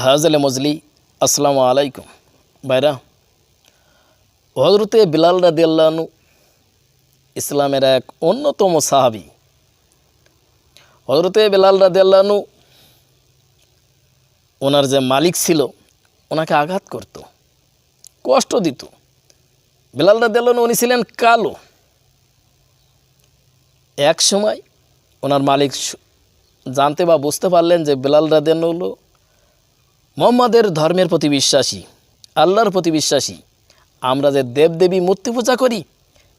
হাজলে মজলি আসসালামু আলাইকুম ভাইরা। হযরতে বিলাল রাদিয়াল্লাহু আনহু ইসলামের এক অন্যতম সাহাবী। হযরতে বিলাল রাদিয়াল্লাহু আনহু ওনার যে মালিক ছিল ওনাকে আঘাত করত, কষ্ট দিত। বিলাল রাদিয়াল্লাহু আনহু উনি ছিলেন কালো। এক সময় ওনার মালিক জানতে বা বুঝতে পারলেন যে বিলাল রাদিয়াল্লাহু আনহু মুহাম্মাদের ধর্মের প্রতি বিশ্বাসী, আল্লাহর প্রতি বিশ্বাসী। আমরা যে দেবদেবী মূর্তি পূজা করি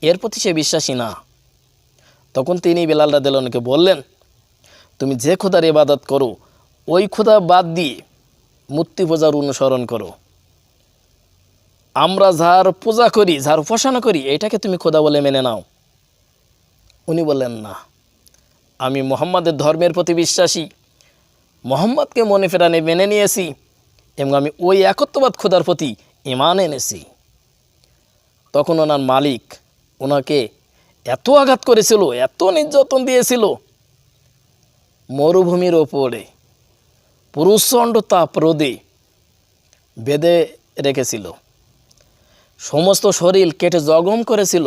এর প্রতি সে বিশ্বাসী না। তখন তিনি বিলাল রাদিয়াল্লাহু আনহুকে বললেন, তুমি যে খোদার ইবাদত করো ওই খোদা বাদ দিয়ে মূর্তি পূজার অনুসরণ করো। আমরা যার পূজা করি, যার উপাসনা করি, এটাকে তুমি খোদা বলে মেনে নাও। উনি বললেন, না, আমি মুহাম্মাদের ধর্মের প্রতি বিশ্বাসী, মুহাম্মদকে মনে প্রাণে মেনে নিয়েছি এবং আমি ওই একত্ববাদ খোদার প্রতি ঈমান এনেছি। তখন ওনার মালিক ওনাকে এত আঘাত করেছিল, এত নির্যাতন দিয়েছিল, মরুভূমির ওপরে প্রচণ্ড তাপ রোদে বেঁধে রেখেছিল, সমস্ত শরীর কেটে জখম করেছিল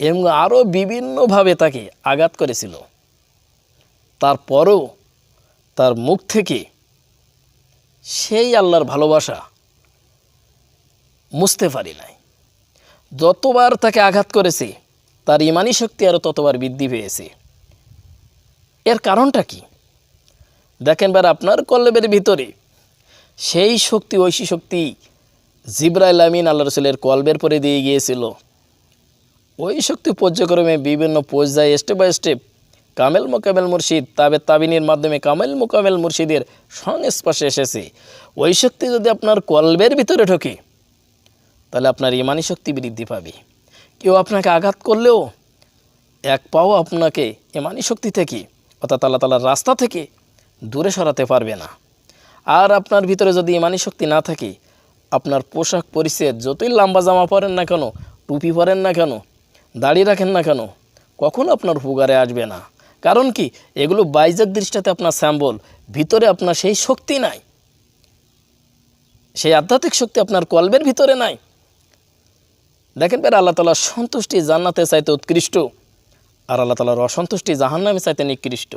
এবং আরও বিভিন্নভাবে তাকে আঘাত করেছিল। তারপরও তার মুখ থেকে সেই আল্লাহর ভালোবাসা মুছতে পারি নাই। যতবার তাকে আঘাত করেছে তার ইমানি শক্তি আরও ততবার বৃদ্ধি পেয়েছে। এর কারণটা কি? দেখেন বার আপনার কল্লেবের ভিতরে সেই শক্তি, ঐশী শক্তি জিবরাইল আমিন আল্লাহ রসুলের কলবের পরে দিয়ে গিয়েছিল। ওই শক্তি পর্যায়ক্রমে বিভিন্ন পর্যায়ে স্টেপ বাই স্টেপ কামেল মোকামেল মুর্শিদ তাবে তাবিনীর মাধ্যমে কামেল মোকামেল মুর্শিদের সংস্পর্শে এসেছে। ওই শক্তি যদি আপনার কলবের ভিতরে ঢোকে তাহলে আপনার ইমানি শক্তি বৃদ্ধি পাবে। কেউ আপনাকে আঘাত করলেও এক পাও আপনাকে ইমানি শক্তি থেকে অর্থাৎ আল্লাহ তাআলার রাস্তা থেকে দূরে সরাতে পারবে না। আর আপনার ভিতরে যদি ইমানি শক্তি না থাকে, আপনার পোশাক পরিচ্ছদ যতই লম্বা জামা পরেন না কেন, টুপি পরেন না কেন, দাড়ি রাখেন না কেন, কখনো আপনার উপকারে আসবে না। কারণ কি? এগুলো বাইরের দৃষ্টিতে আপনার স্যাম্বল, ভিতরে আপনার সেই শক্তি নাই, সেই আধ্যাত্মিক শক্তি আপনার কলবের ভিতরে নাই। দেখেন বের আল্লাহ তাআলার সন্তুষ্টি জান্নাতে চাইতে উৎকৃষ্ট, আর আল্লাহ তাআলার অসন্তুষ্টি জাহান্নামে চাইতে নিকৃষ্ট।